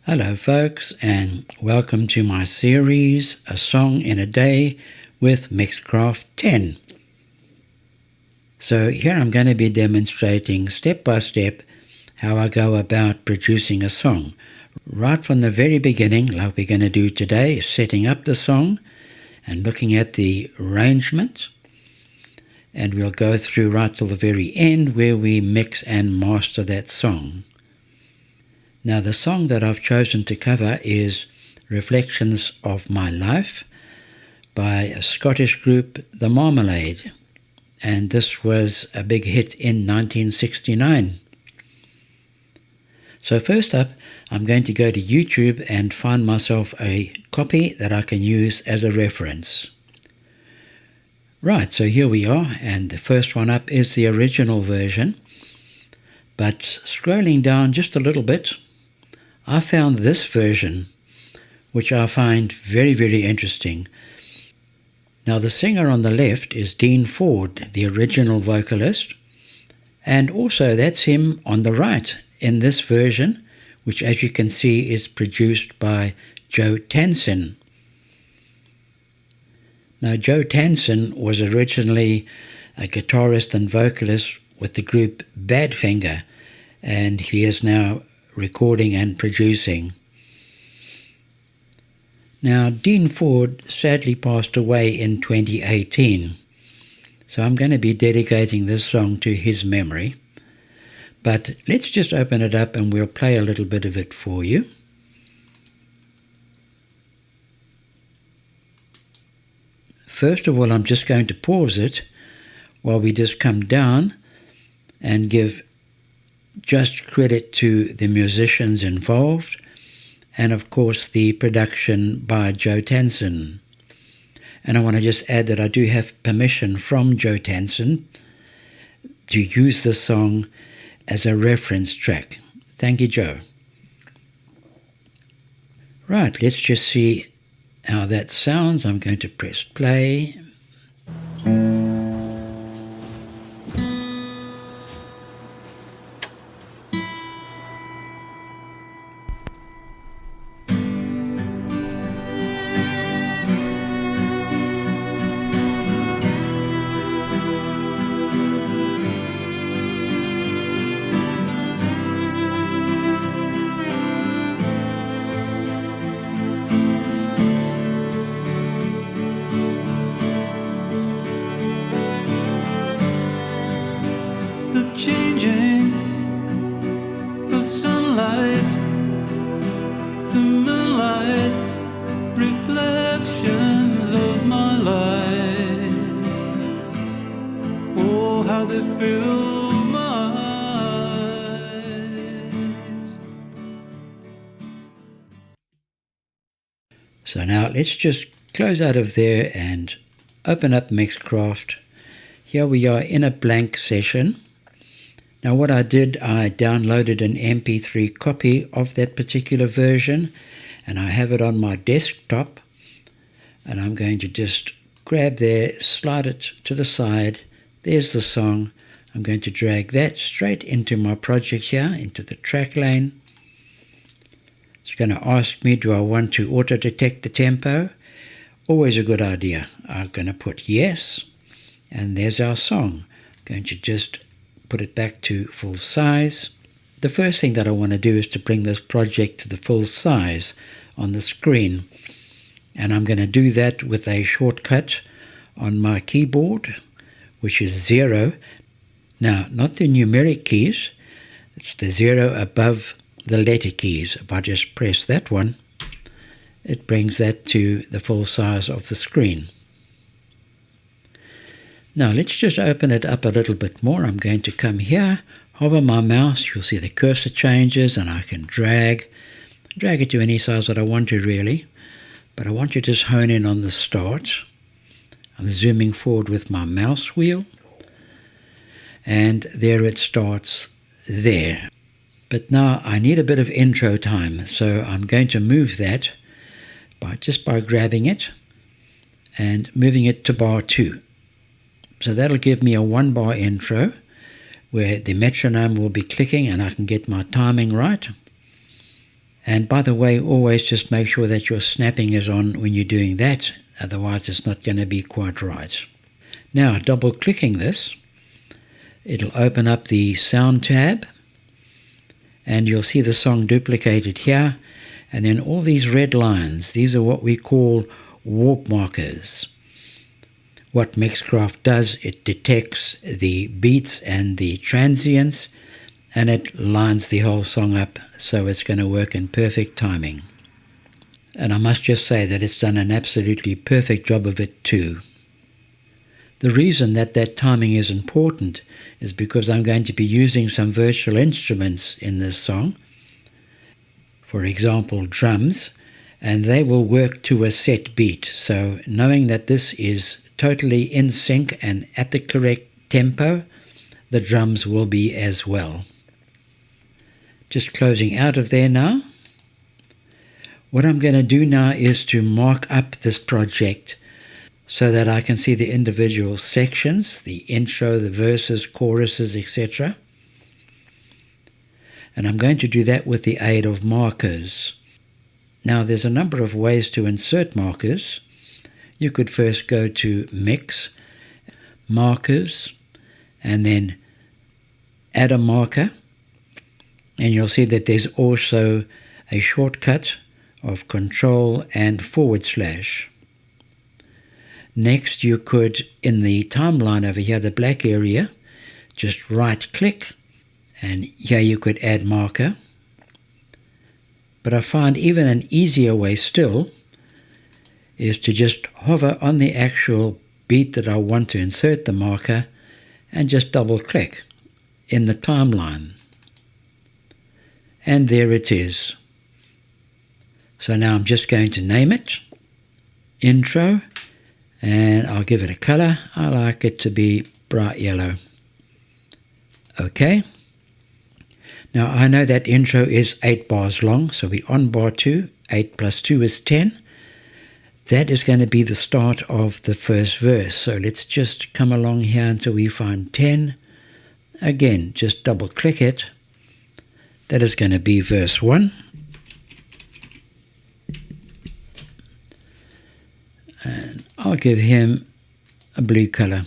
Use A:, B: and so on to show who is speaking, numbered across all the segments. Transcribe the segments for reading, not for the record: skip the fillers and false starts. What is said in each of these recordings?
A: Hello folks, and welcome to my series, A Song in a Day with Mixcraft 10. So here I'm going to be demonstrating step by step how I go about producing a song. Right from the very beginning, like we're going to do today, setting up the song and looking at the arrangement. And we'll go through right till the very end where we mix and master that song. Now the song that I've chosen to cover is Reflections of My Life by a Scottish group, The Marmalade, and this was a big hit in 1969. So first up, I'm going to go to YouTube and find myself a copy that I can use as a reference. Right, so here we are, and the first one up is the original version, but scrolling down just a little bit, I found this version, which I find very, very interesting. Now, the singer on the left is Dean Ford, the original vocalist, and also that's him on the right in this version, which, as you can see, is produced by Joe Tansen. Now, Joe Tansen was originally a guitarist and vocalist with the group Badfinger, and he is now recording and producing. Now, Dean Ford sadly passed away in 2018, so I'm going to be dedicating this song to his memory. But let's just open it up and we'll play a little bit of it for you. First of all, I'm just going to pause it while we just come down and give just credit to the musicians involved, and of course the production by Joe Tansen. And I want to just add that I do have permission from Joe Tansen to use this song as a reference track. Thank you, Joe. Right, let's just see how that sounds. I'm going to press play. So now let's just close out of there and open up Mixcraft. Here we are in a blank session. Now what I did, I downloaded an MP3 copy of that particular version, and I have it on my desktop, and I'm going to just grab there, slide it to the side. There's the song. I'm going to drag that straight into my project here, into the track lane. It's going to ask me, do I want to auto-detect the tempo? Always a good idea. I'm going to put yes, and there's our song. I'm going to just put it back to full size. The first thing that I want to do is to bring this project to the full size on the screen, and I'm going to do that with a shortcut on my keyboard, which is 0. Now, not the numeric keys, it's the 0 above the letter keys. If I just press that one, it brings that to the full size of the screen. Now let's just open it up a little bit more. I'm going to come here, hover my mouse, you'll see the cursor changes, and I can drag it to any size that I want to really, but I want you to just hone in on the start. I'm zooming forward with my mouse wheel, and there it starts there. But now I need a bit of intro time, so I'm going to move that just by grabbing it and moving it to bar 2. So that'll give me a 1-bar intro where the metronome will be clicking and I can get my timing right. And by the way, always just make sure that your snapping is on when you're doing that, otherwise it's not going to be quite right. Now, double clicking this, it'll open up the sound tab, and you'll see the song duplicated here, and then all these red lines, these are what we call warp markers. What Mixcraft does, it detects the beats and the transients, and it lines the whole song up so it's going to work in perfect timing. And I must just say that it's done an absolutely perfect job of it too. The reason that timing is important is because I'm going to be using some virtual instruments in this song, for example drums, and they will work to a set beat. So knowing that this is totally in sync and at the correct tempo, the drums will be as well. Just closing out of there now. What I'm going to do now is to mark up this project so that I can see the individual sections, the intro, the verses, choruses, etc. And I'm going to do that with the aid of markers. Now there's a number of ways to insert markers. You could first go to Mix, Markers, and then add a marker. And you'll see that there's also a shortcut of Control and /. Next, you could, in the timeline over here, the black area, just right-click, and here you could add marker. But I find even an easier way still is to just hover on the actual beat that I want to insert the marker and just double-click in the timeline. And there it is. So now I'm just going to name it, Intro, and I'll give it a color. I like it to be bright yellow. Okay. Now I know that intro is 8 bars long, so we're on bar 2. 8 plus 2 is 10. That is going to be the start of the first verse. So let's just come along here until we find 10. Again, just double click it. That is going to be verse 1. And I'll give him a blue color.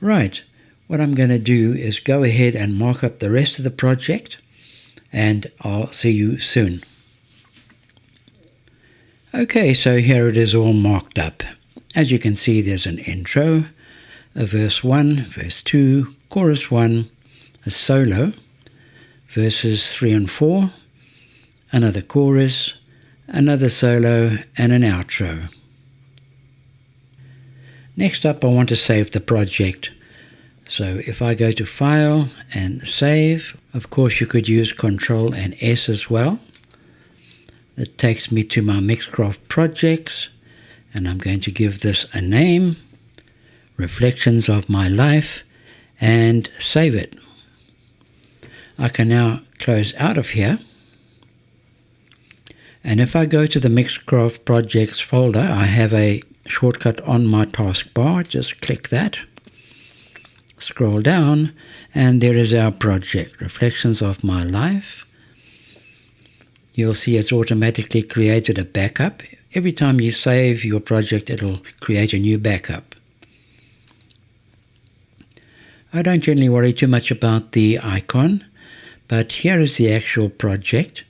A: Right, what I'm going to do is go ahead and mark up the rest of the project, and I'll see you soon. Okay, so here it is all marked up. As you can see, there's an intro, a verse 1, verse 2, chorus 1, a solo, verses 3 and 4, another chorus, another solo, and an outro. Next up, I want to save the project. So if I go to File and Save, of course you could use Control and S as well. That takes me to my Mixcraft projects, and I'm going to give this a name, Reflections of My Life, and save it. I can now close out of here. And if I go to the Mixcraft projects folder, I have a shortcut on my taskbar. Just click that. Scroll down, and there is our project, Reflections of My Life. You'll see it's automatically created a backup. Every time you save your project, it'll create a new backup. I don't generally worry too much about the icon, but here is the actual project.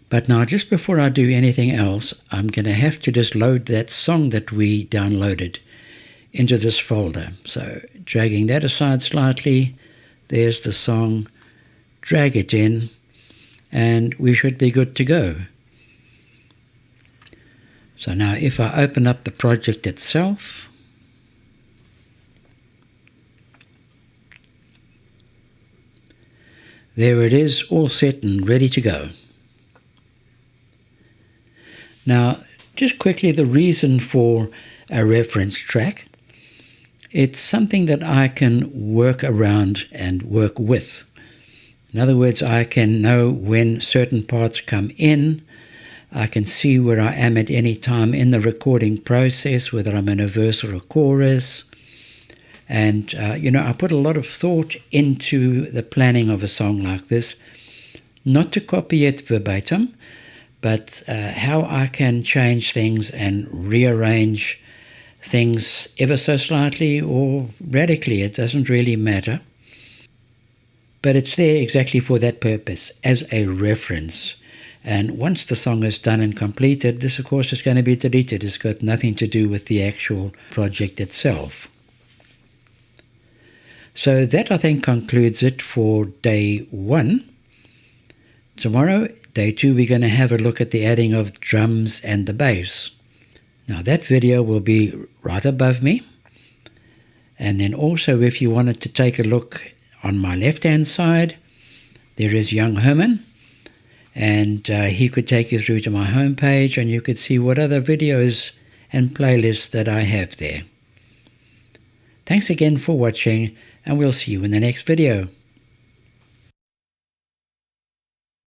A: But now, just before I do anything else, I'm going to have to just load that song that we downloaded into this folder. So dragging that aside slightly, there's the song, drag it in, and we should be good to go. So now if I open up the project itself, there it is, all set and ready to go. Now, just quickly, the reason for a reference track. It's something that I can work around and work with. In other words, I can know when certain parts come in. I can see where I am at any time in the recording process, whether I'm in a verse or a chorus. And, I put a lot of thought into the planning of a song like this. not to copy it verbatim, but how I can change things and rearrange things ever so slightly or radically. It doesn't really matter. But it's there exactly for that purpose, as a reference. And once the song is done and completed, this of course is going to be deleted. It's got nothing to do with the actual project itself. So that, I think, concludes it for day 1. Tomorrow, day 2, we're going to have a look at the adding of drums and the bass. Now that video will be right above me. And then also, if you wanted to take a look on my left-hand side, there is Young Herman, and he could take you through to my homepage, and you could see what other videos and playlists that I have there. Thanks again for watching, and we'll see you in the next video.